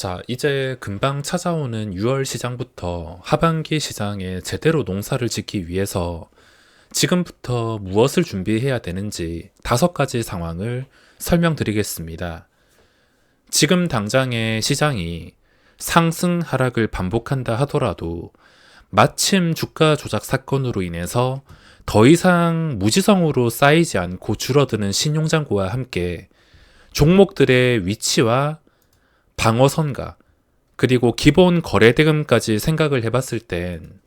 자, 이제 금방 찾아오는 6월 시장부터 하반기 시장에 제대로 농사를 짓기 위해서 지금부터 무엇을 준비해야 되는지 5가지 상황을 설명드리겠습니다. 지금 당장의 시장이 상승 하락을 반복한다 하더라도 마침 주가 조작 사건으로 인해서 더 이상 무지성으로 쌓이지 않고 줄어드는 신용잔고와 함께 종목들의 위치와 방어선가, 그리고 기본 거래대금까지 생각을 해봤을 땐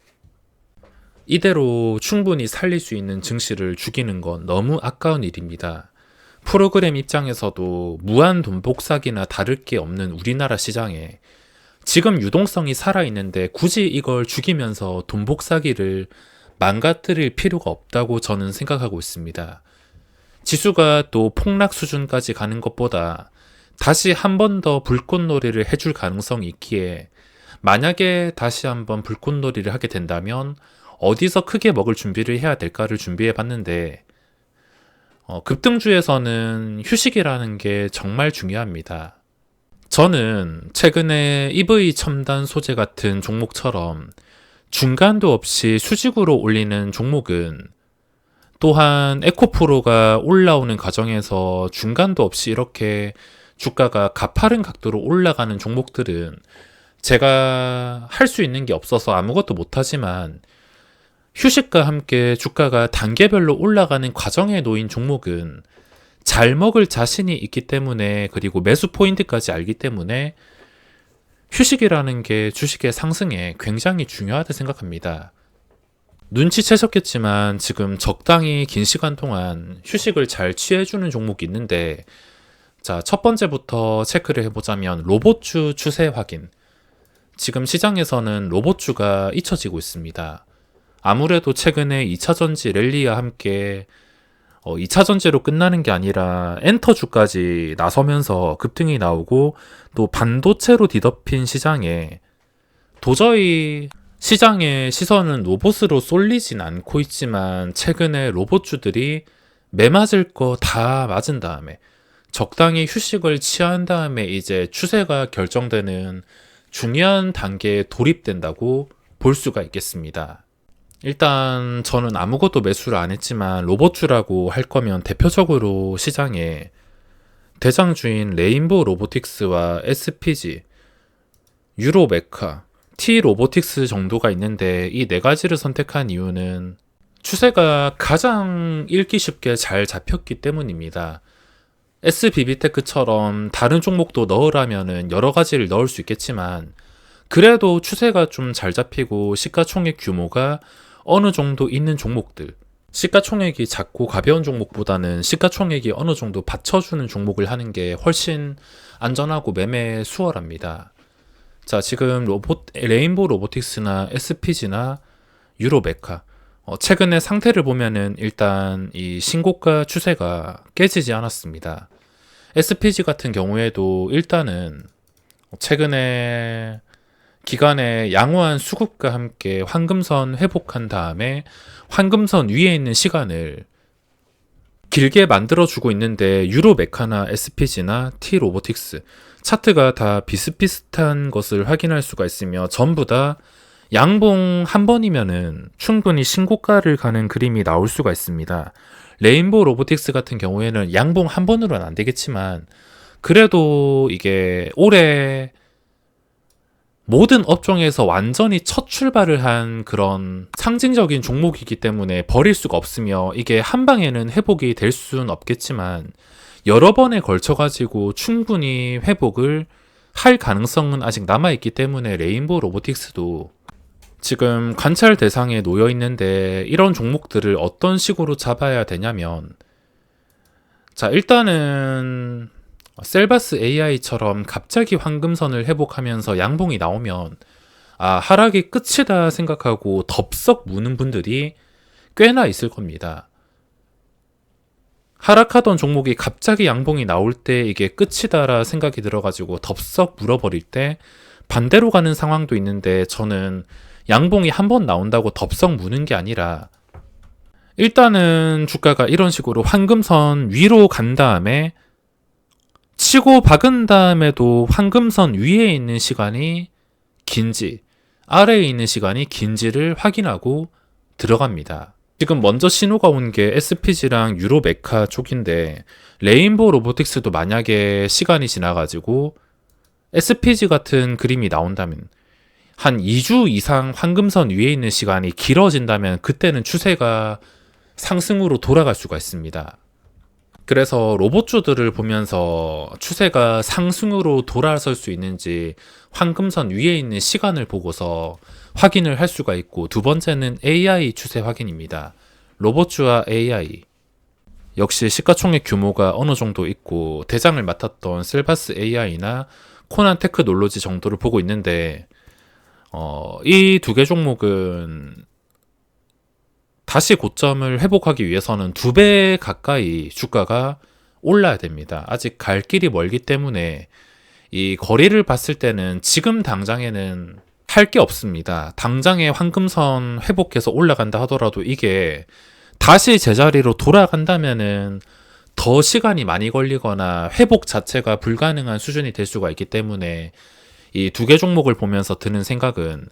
이대로 충분히 살릴 수 있는 증시를 죽이는 건 너무 아까운 일입니다. 프로그램 입장에서도 무한 돈복사기나 다를 게 없는 우리나라 시장에 지금 유동성이 살아있는데 굳이 이걸 죽이면서 돈복사기를 망가뜨릴 필요가 없다고 저는 생각하고 있습니다. 지수가 또 폭락 수준까지 가는 것보다 다시 한 번 더 불꽃놀이를 해줄 가능성이 있기에 만약에 다시 한번 불꽃놀이를 하게 된다면 어디서 크게 먹을 준비를 해야 될까를 준비해 봤는데 급등주에서는 휴식이라는 게 정말 중요합니다. 저는 최근에 EV 첨단 소재 같은 종목처럼 중간도 없이 수직으로 올리는 종목은, 또한 에코프로가 올라오는 과정에서 중간도 없이 이렇게 주가가 가파른 각도로 올라가는 종목들은 제가 할 수 있는 게 없어서 아무것도 못하지만, 휴식과 함께 주가가 단계별로 올라가는 과정에 놓인 종목은 잘 먹을 자신이 있기 때문에, 그리고 매수 포인트까지 알기 때문에 휴식이라는 게 주식의 상승에 굉장히 중요하다 생각합니다. 눈치채셨겠지만 지금 적당히 긴 시간 동안 휴식을 잘 취해주는 종목이 있는데, 자, 첫 번째부터 체크를 해보자면 로봇주 추세 확인. 지금 시장에서는 로봇주가 잊혀지고 있습니다. 아무래도 최근에 2차전지 랠리와 함께 2차전지로 끝나는 게 아니라 엔터주까지 나서면서 급등이 나오고, 또 반도체로 뒤덮인 시장에 도저히 시장의 시선은 로봇으로 쏠리진 않고 있지만, 최근에 로봇주들이 매 맞을 거 다 맞은 다음에 적당히 휴식을 취한 다음에 이제 추세가 결정되는 중요한 단계에 돌입된다고 볼 수가 있겠습니다. 일단 저는 아무것도 매수를 안 했지만 로봇주라고 할 거면 대표적으로 시장에 대장주인 레인보우 로보틱스와 SPG, 유로메카, T로보틱스 정도가 있는데, 이 4가지를 선택한 이유는 추세가 가장 읽기 쉽게 잘 잡혔기 때문입니다. SBB테크처럼 다른 종목도 넣으라면은 여러 가지를 넣을 수 있겠지만, 그래도 추세가 좀 잘 잡히고 시가총액 규모가 어느 정도 있는 종목들, 시가총액이 작고 가벼운 종목보다는 시가총액이 어느 정도 받쳐주는 종목을 하는 게 훨씬 안전하고 매매에 수월합니다. 자, 지금 레인보우 로보틱스나 SPG나 유로메카, 최근에 상태를 보면은 일단 이 신고가 추세가 깨지지 않았습니다. SPG 같은 경우에도 일단은 최근에 기간에 양호한 수급과 함께 황금선 회복한 다음에 황금선 위에 있는 시간을 길게 만들어주고 있는데, 유로메카나 SPG나 T로보틱스 차트가 다 비슷비슷한 것을 확인할 수가 있으며 전부 다 양봉 한 번이면은 충분히 신고가를 가는 그림이 나올 수가 있습니다. 레인보우 로보틱스 같은 경우에는 양봉 한 번으로는 안 되겠지만, 그래도 이게 올해 모든 업종에서 완전히 첫 출발을 한 그런 상징적인 종목이기 때문에 버릴 수가 없으며, 이게 한 방에는 회복이 될 수는 없겠지만 여러 번에 걸쳐가지고 충분히 회복을 할 가능성은 아직 남아있기 때문에 레인보우 로보틱스도 지금 관찰 대상에 놓여 있는데, 이런 종목들을 어떤 식으로 잡아야 되냐면, 자, 일단은 셀바스 AI처럼 갑자기 황금선을 회복하면서 양봉이 나오면 하락이 끝이다 생각하고 덥석 무는 분들이 꽤나 있을 겁니다. 하락하던 종목이 갑자기 양봉이 나올 때 이게 끝이다라 생각이 들어가지고 덥석 물어버릴 때 반대로 가는 상황도 있는데, 저는 양봉이 한 번 나온다고 덥석 무는 게 아니라 일단은 주가가 이런 식으로 황금선 위로 간 다음에 치고 박은 다음에도 황금선 위에 있는 시간이 긴지 아래에 있는 시간이 긴지를 확인하고 들어갑니다. 지금 먼저 신호가 온 게 SPG랑 유로메카 쪽인데 레인보우 로보틱스도 만약에 시간이 지나가지고 SPG 같은 그림이 나온다면 한 2주 이상 황금선 위에 있는 시간이 길어진다면 그때는 추세가 상승으로 돌아갈 수가 있습니다. 그래서 로봇주들을 보면서 추세가 상승으로 돌아설 수 있는지 황금선 위에 있는 시간을 보고서 확인을 할 수가 있고, 두 번째는 AI 추세 확인입니다. 로봇주와 AI. 역시 시가총액 규모가 어느 정도 있고 대장을 맡았던 셀바스 AI나 코난 테크놀로지 정도를 보고 있는데, 이 두 개 종목은 다시 고점을 회복하기 위해서는 2배 가까이 주가가 올라야 됩니다. 아직 갈 길이 멀기 때문에 이 거리를 봤을 때는 지금 당장에는 할 게 없습니다. 당장에 황금선 회복해서 올라간다 하더라도 이게 다시 제자리로 돌아간다면은 더 시간이 많이 걸리거나 회복 자체가 불가능한 수준이 될 수가 있기 때문에 이 두 개 종목을 보면서 드는 생각은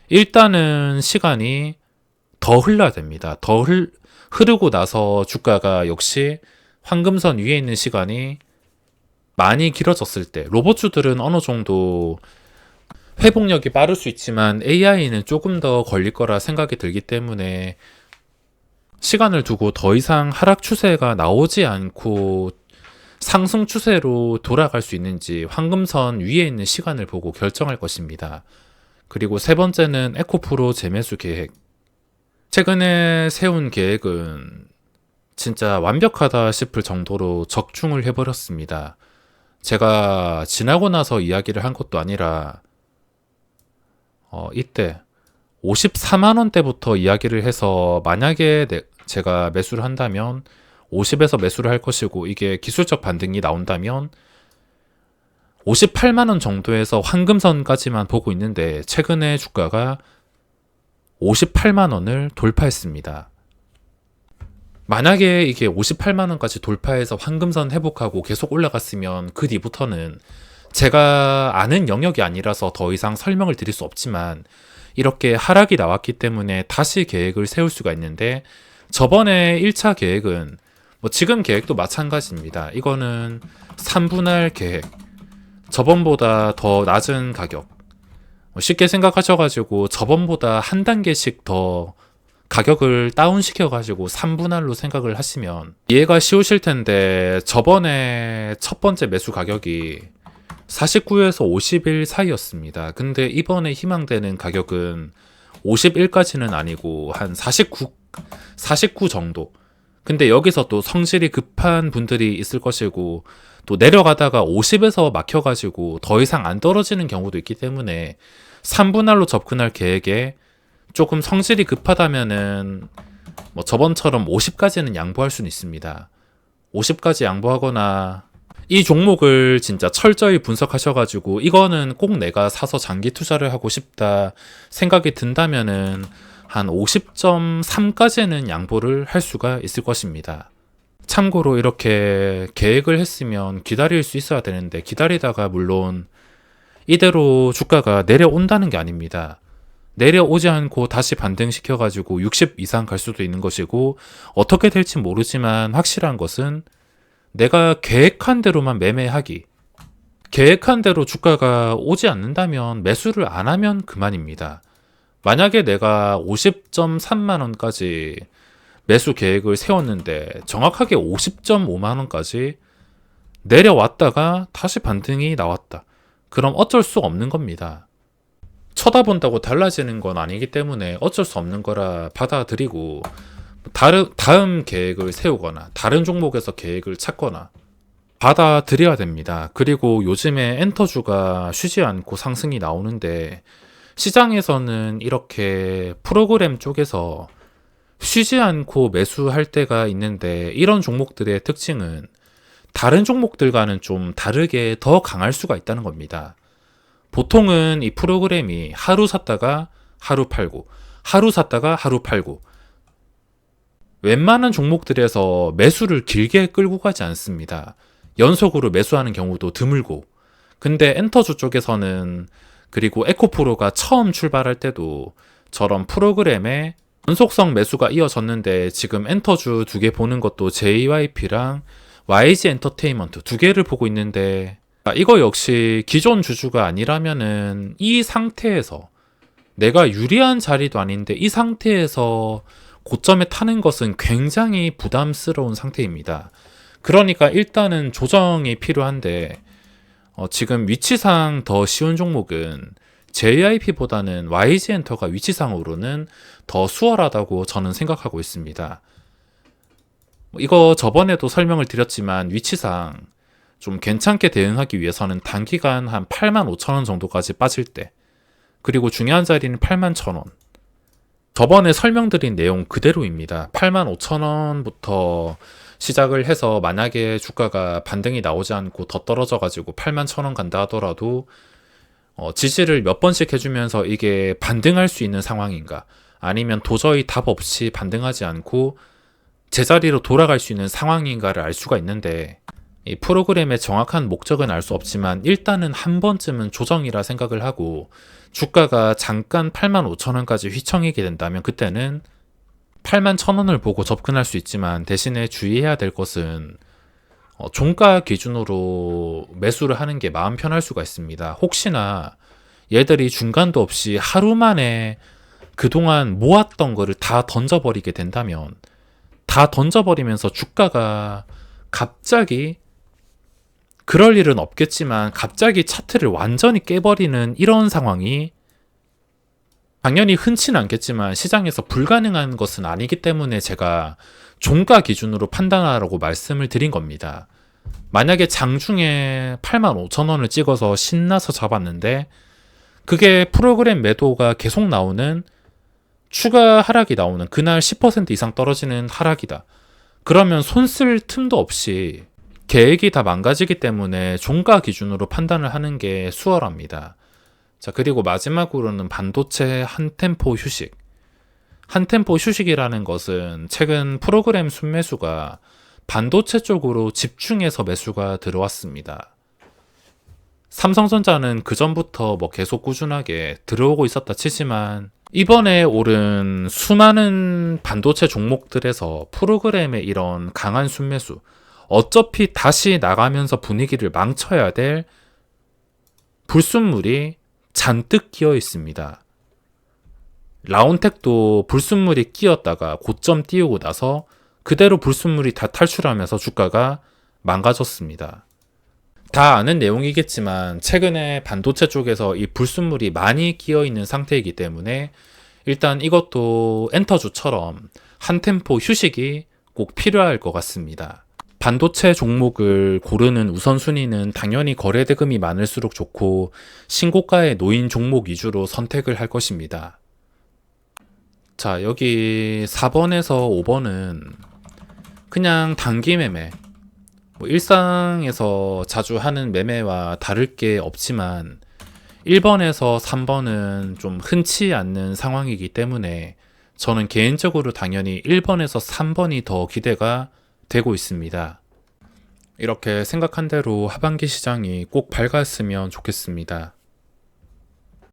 일단은 시간이 더 흘러야 됩니다. 흐르고 나서 주가가 역시 황금선 위에 있는 시간이 많이 길어졌을 때, 로봇주들은 어느 정도 회복력이 빠를 수 있지만 AI는 조금 더 걸릴 거라 생각이 들기 때문에 시간을 두고 더 이상 하락 추세가 나오지 않고 상승 추세로 돌아갈 수 있는지 황금선 위에 있는 시간을 보고 결정할 것입니다. 그리고 세 번째는 에코프로 재매수 계획. 최근에 세운 계획은 진짜 완벽하다 싶을 정도로 적중을 해버렸습니다. 제가 지나고 나서 이야기를 한 것도 아니라 이때 54만원대부터 이야기를 해서 만약에 제가 매수를 한다면 50에서 매수를 할 것이고, 이게 기술적 반등이 나온다면 58만원 정도에서 황금선까지만 보고 있는데 최근에 주가가 58만원을 돌파했습니다. 만약에 이게 58만원까지 돌파해서 황금선 회복하고 계속 올라갔으면 그 뒤부터는 제가 아는 영역이 아니라서 더 이상 설명을 드릴 수 없지만 이렇게 하락이 나왔기 때문에 다시 계획을 세울 수가 있는데, 저번에 1차 계획은 지금 계획도 마찬가지입니다. 이거는 3분할 계획, 저번보다 더 낮은 가격, 쉽게 생각하셔가지고 저번보다 한 단계씩 더 가격을 다운시켜가지고 3분할로 생각을 하시면 이해가 쉬우실 텐데, 저번에 첫 번째 매수 가격이 49에서 51 사이였습니다. 근데 이번에 희망되는 가격은 51까지는 아니고 한 49 정도. 근데 여기서 또 성질이 급한 분들이 있을 것이고, 또 내려가다가 50에서 막혀가지고 더 이상 안 떨어지는 경우도 있기 때문에 3분할로 접근할 계획에 조금 성질이 급하다면은 저번처럼 50까지는 양보할 수는 있습니다. 50까지 양보하거나, 이 종목을 진짜 철저히 분석하셔가지고 이거는 꼭 내가 사서 장기 투자를 하고 싶다 생각이 든다면은 한 50.3까지는 양보를 할 수가 있을 것입니다. 참고로 이렇게 계획을 했으면 기다릴 수 있어야 되는데, 기다리다가 물론 이대로 주가가 내려온다는 게 아닙니다. 내려오지 않고 다시 반등시켜가지고 60 이상 갈 수도 있는 것이고, 어떻게 될지 모르지만 확실한 것은 내가 계획한 대로만 매매하기. 계획한 대로 주가가 오지 않는다면 매수를 안 하면 그만입니다. 만약에 내가 50.3만원까지 매수 계획을 세웠는데 정확하게 50.5만원까지 내려왔다가 다시 반등이 나왔다. 그럼 어쩔 수 없는 겁니다. 쳐다본다고 달라지는 건 아니기 때문에 어쩔 수 없는 거라 받아들이고, 다음 계획을 세우거나 다른 종목에서 계획을 찾거나 받아들여야 됩니다. 그리고 요즘에 엔터주가 쉬지 않고 상승이 나오는데, 시장에서는 이렇게 프로그램 쪽에서 쉬지 않고 매수할 때가 있는데, 이런 종목들의 특징은 다른 종목들과는 좀 다르게 더 강할 수가 있다는 겁니다. 보통은 이 프로그램이 하루 샀다가 하루 팔고, 하루 샀다가 하루 팔고, 웬만한 종목들에서 매수를 길게 끌고 가지 않습니다. 연속으로 매수하는 경우도 드물고, 근데 엔터주 쪽에서는, 그리고 에코프로가 처음 출발할 때도 저런 프로그램에 연속성 매수가 이어졌는데, 지금 엔터주 2개 보는 것도 JYP랑 YG 엔터테인먼트 2개를 보고 있는데, 이거 역시 기존 주주가 아니라면은 이 상태에서 내가 유리한 자리도 아닌데 이 상태에서 고점에 타는 것은 굉장히 부담스러운 상태입니다. 그러니까 일단은 조정이 필요한데, 지금 위치상 더 쉬운 종목은 JYP보다는 YG엔터가 위치상으로는 더 수월하다고 저는 생각하고 있습니다. 이거 저번에도 설명을 드렸지만 위치상 좀 괜찮게 대응하기 위해서는 단기간 한 85,000원 정도까지 빠질 때, 그리고 중요한 자리는 81,000원. 저번에 설명드린 내용 그대로입니다. 85,000원부터 시작을 해서 만약에 주가가 반등이 나오지 않고 더 떨어져가지고 81,000원 간다 하더라도 지지를 몇 번씩 해주면서 이게 반등할 수 있는 상황인가, 아니면 도저히 답 없이 반등하지 않고 제자리로 돌아갈 수 있는 상황인가를 알 수가 있는데, 이 프로그램의 정확한 목적은 알 수 없지만 일단은 한 번쯤은 조정이라 생각을 하고, 주가가 잠깐 85,000원까지 휘청이게 된다면 그때는 81,000원을 보고 접근할 수 있지만, 대신에 주의해야 될 것은 종가 기준으로 매수를 하는 게 마음 편할 수가 있습니다. 혹시나 얘들이 중간도 없이 하루 만에 그동안 모았던 거를 다 던져버리게 된다면, 다 던져버리면서 주가가 갑자기, 그럴 일은 없겠지만 갑자기 차트를 완전히 깨버리는 이런 상황이 당연히 흔치는 않겠지만 시장에서 불가능한 것은 아니기 때문에 제가 종가 기준으로 판단하라고 말씀을 드린 겁니다. 만약에 장중에 85,000원을 찍어서 신나서 잡았는데 그게 프로그램 매도가 계속 나오는, 추가 하락이 나오는 그날 10% 이상 떨어지는 하락이다. 그러면 손 쓸 틈도 없이 계획이 다 망가지기 때문에 종가 기준으로 판단을 하는 게 수월합니다. 자, 그리고 마지막으로는 반도체 한 템포 휴식. 한 템포 휴식이라는 것은 최근 프로그램 순매수가 반도체 쪽으로 집중해서 매수가 들어왔습니다. 삼성전자는 그 전부터 계속 꾸준하게 들어오고 있었다 치지만, 이번에 오른 수많은 반도체 종목들에서 프로그램의 이런 강한 순매수, 어차피 다시 나가면서 분위기를 망쳐야 될 불순물이 잔뜩 끼어 있습니다. 라온텍도 불순물이 끼었다가 고점 띄우고 나서 그대로 불순물이 다 탈출하면서 주가가 망가졌습니다. 다 아는 내용이겠지만 최근에 반도체 쪽에서 이 불순물이 많이 끼어 있는 상태이기 때문에 일단 이것도 엔터주처럼 한 템포 휴식이 꼭 필요할 것 같습니다. 반도체 종목을 고르는 우선순위는 당연히 거래대금이 많을수록 좋고 신고가에 놓인 종목 위주로 선택을 할 것입니다. 자, 여기 4번에서 5번은 그냥 단기 매매, 일상에서 자주 하는 매매와 다를 게 없지만 1번에서 3번은 좀 흔치 않는 상황이기 때문에 저는 개인적으로 당연히 1번에서 3번이 더 기대가 되고 있습니다. 이렇게 생각한 대로 하반기 시장이 꼭 밝았으면 좋겠습니다.